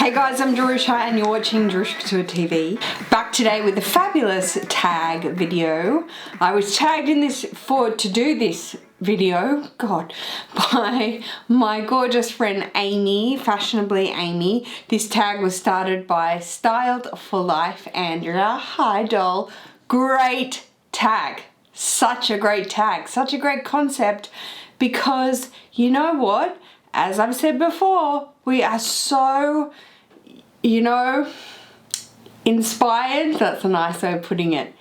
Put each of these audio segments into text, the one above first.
Hey guys, I'm Jerusha and you're watching Jerusha Couture TV. Back today with a fabulous tag video. I was tagged in this to do this video, by my gorgeous friend Amy, Fashionably Amy. This tag was started by Styled for Life Andrea. Hi doll. Great tag. Such a great tag. Such a great concept because you know what? As I've said before, we are so, inspired, that's a nice way of putting it,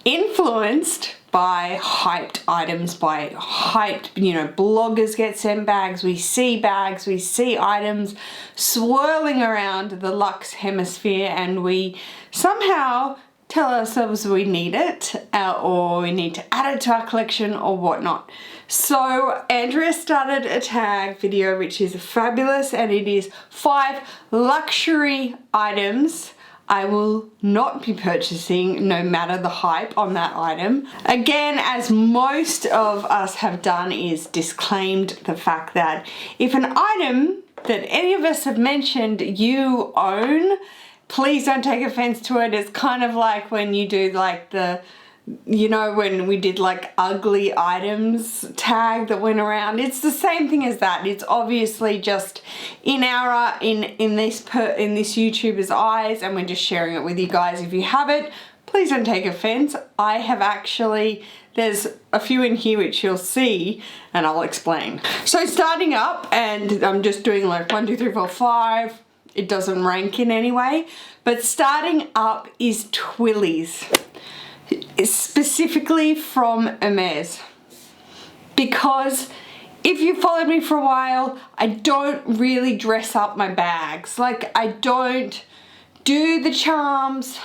influenced by hyped items, by hyped, bloggers get sent bags, we see items swirling around the luxe hemisphere and we somehow tell ourselves we need it or we need to add it to our collection or whatnot. So Andrea started a tag video which is fabulous and it is 5 luxury items I will not be purchasing no matter the hype on that item. Again, as most of us have done, is disclaimed the fact that if an item that any of us have mentioned you own, please don't take offense to it. It's kind of like when you do like when we did like ugly items tag that went around. It's the same thing as that. It's obviously just in this YouTuber's eyes and we're just sharing it with you guys. If you have it, please don't take offense. I have actually, there's a few in here which you'll see and I'll explain. So starting up, and I'm just doing like 1, 2, 3, 4, 5. It doesn't rank in any way, but starting up is Twillies. Specifically from Hermes, because if you followed me for a while, I don't really dress up my bags. Like I don't do the charms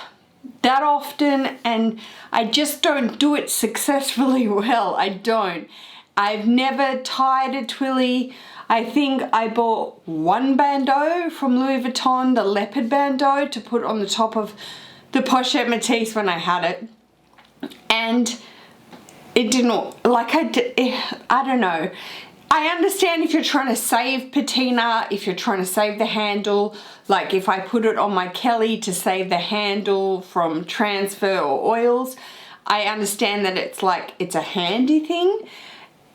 that often and I just don't do it successfully well. I don't. I've never tied a Twilly. I think I bought one bandeau from Louis Vuitton, the leopard bandeau, to put on the top of the pochette Matisse when I had it. And it didn't, I don't know. I understand if you're trying to save patina, if you're trying to save the handle, like if I put it on my Kelly to save the handle from transfer or oils, I understand that it's a handy thing.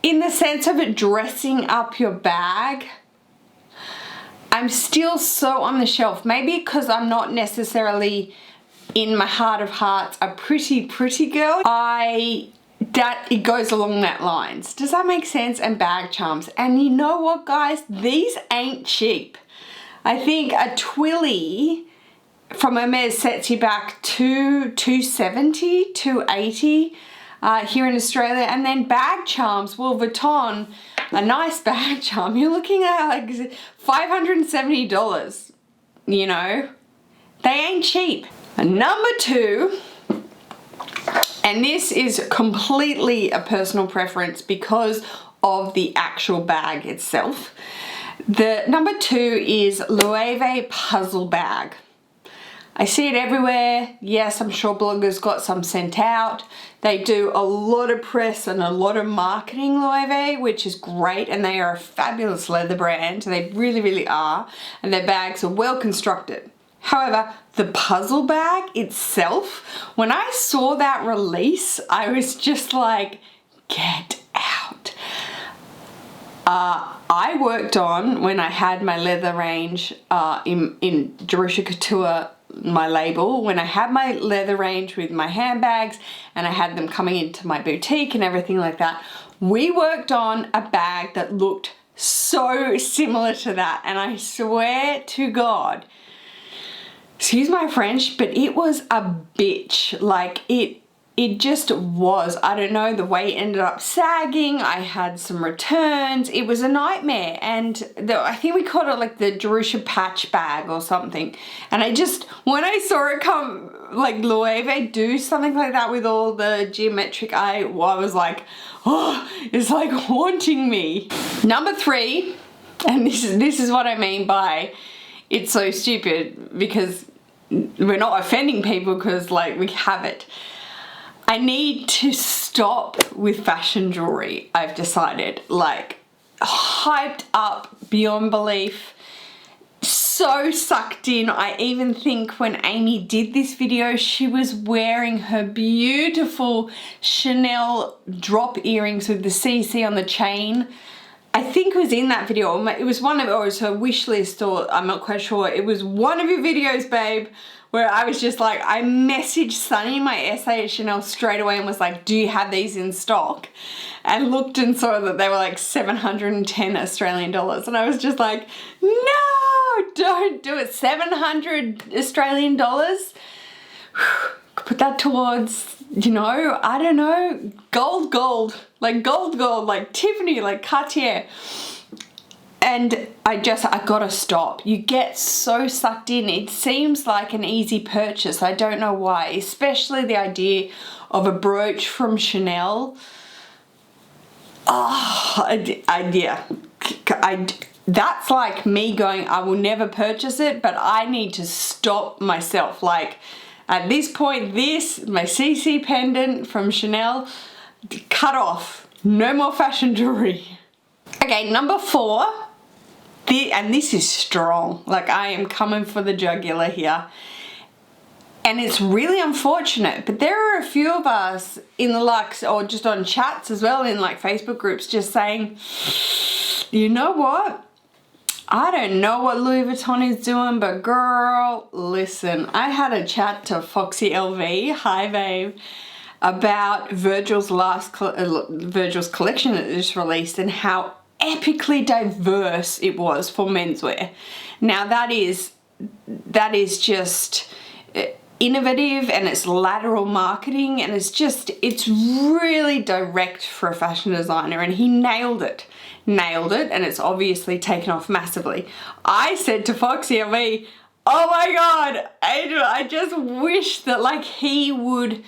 In the sense of it dressing up your bag, I'm still so on the shelf. Maybe because I'm not necessarily in my heart of hearts a pretty girl. It goes along that lines. Does that make sense? And bag charms. And you know what, guys? These ain't cheap. I think a Twilly from Hermes sets you back to $270, $280 here in Australia. And then bag charms, well, Vuitton, a nice bag charm, you're looking at like $570, They ain't cheap. Number 2, and this is completely a personal preference because of the actual bag itself. The number 2 is Loewe puzzle bag. I see it everywhere. Yes, I'm sure bloggers got some sent out. They do a lot of press and a lot of marketing, Loewe, which is great, and they are a fabulous leather brand. They really, really are, and their bags are well constructed. However, the puzzle bag itself, when I saw that release, I was just like, get out. I worked on, when I had my leather range in Jerusha Couture, my label, when I had my leather range with my handbags and I had them coming into my boutique and everything like that, we worked on a bag that looked so similar to that. And I swear to God, excuse my French, but it was a bitch. Like it just was. I don't know, the way it ended up sagging. I had some returns. It was a nightmare. And I think we called it like the Jerusha patch bag or something. And when I saw it come, like Loewe do something like that with all the geometric, I was like, oh, it's like haunting me. Number 3, and this is what I mean by it's so stupid, because we're not offending people because like we have it. I need to stop with fashion jewelry, I've decided. Like hyped up beyond belief, so sucked in. I even think when Amy did this video, she was wearing her beautiful Chanel drop earrings with the CC on the chain. I think it was in that video. It was one of, or it was her wish list, or I'm not quite sure. It was one of your videos, babe, where I was just like, I messaged Sunny, my SA Chanel, straight away and was like, do you have these in stock? And looked and saw that they were like 710 Australian dollars. And I was just like, no, don't do it. 700 Australian dollars? Put that towards, you know, I don't know, gold, like gold, like Tiffany, like Cartier. And I gotta stop. You get so sucked in. It seems like an easy purchase. I don't know why, especially the idea of a brooch from Chanel. That's like me going, I will never purchase it, but I need to stop myself. Like, at this point, my CC pendant from Chanel, cut off. No more fashion jewelry. Okay, number 4. And this is strong. Like, I am coming for the jugular here. And it's really unfortunate, but there are a few of us in the Luxe, or just on chats as well, in like Facebook groups, just saying, you know what? I don't know what Louis Vuitton is doing, but girl, listen, I had a chat to Foxy LV, hi babe, about Virgil's collection that just released and how epically diverse it was for menswear. Now that is just innovative, and it's lateral marketing, and it's really direct for a fashion designer, and he nailed it, and it's obviously taken off massively. I said to Foxy LV, oh my god, Angel, I just wish that like he would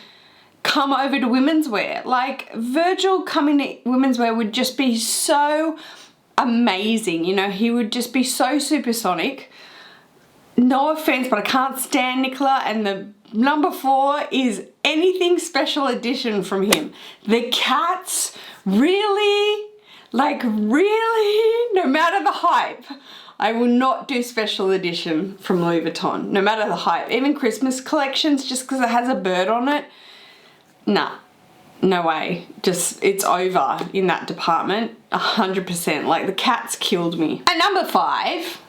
come over to women's wear. Like, Virgil coming to women's wear would just be so amazing, you know, he would just be so supersonic. No offense, but I can't stand Nicola, and the number 4 is anything special edition from him. The cats, really? Like, really? No matter the hype, I will not do special edition from Louis Vuitton, no matter the hype. Even Christmas collections, just because it has a bird on it, nah, no way. Just, it's over in that department, 100%. Like, the cats killed me. And number 5,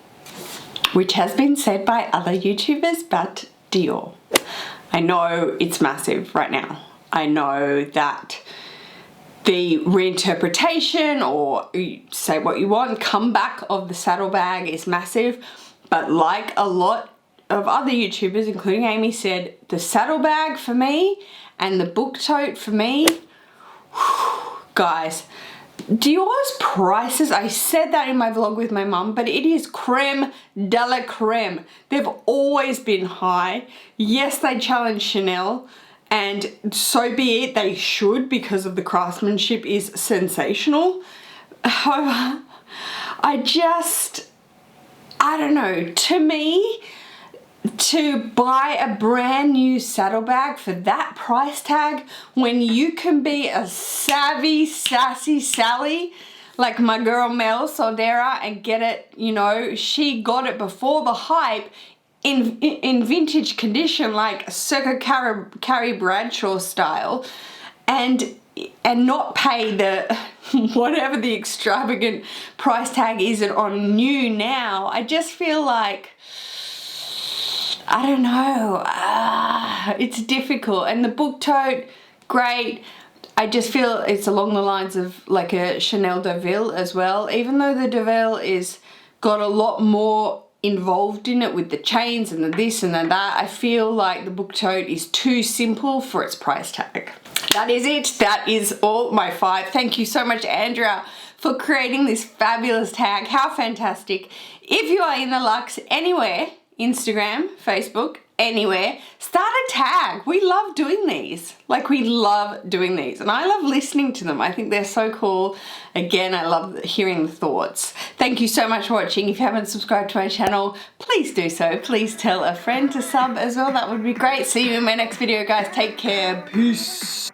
which has been said by other YouTubers, but Dior. I know it's massive right now. I know that the reinterpretation, or say what you want, comeback of the saddlebag is massive, but like a lot of other YouTubers, including Amy, said, the saddlebag for me and the book tote for me, guys, Dior's prices, I said that in my vlog with my mum, but it is creme de la creme. They've always been high. Yes, they challenge Chanel, and so be it, they should, because of the craftsmanship is sensational. However, I don't know, to me, to buy a brand new saddlebag for that price tag, when you can be a savvy, sassy Sally like my girl Mel Soldera and get it, you know, she got it before the hype in vintage condition, like circa Carrie Bradshaw style, and not pay the whatever the extravagant price tag is on new now. I just feel like, I don't know, it's difficult. And the book tote, great. I just feel it's along the lines of like a Chanel de Ville as well, even though the de Ville is got a lot more involved in it with the chains and the this and the that. I feel like the book tote is too simple for its price tag. That is it. That is all my 5. Thank you so much, Andrea, for creating this fabulous tag. How fantastic. If you are in the Luxe anywhere, Instagram, Facebook, anywhere, start a tag. We love doing these. Like, we love doing these, and I love listening to them. I think they're so cool. Again, I love hearing the thoughts. Thank you so much for watching. If you haven't subscribed to my channel, please do so. Please tell a friend to sub as well. That would be great. See you in my next video, guys. Take care. Peace.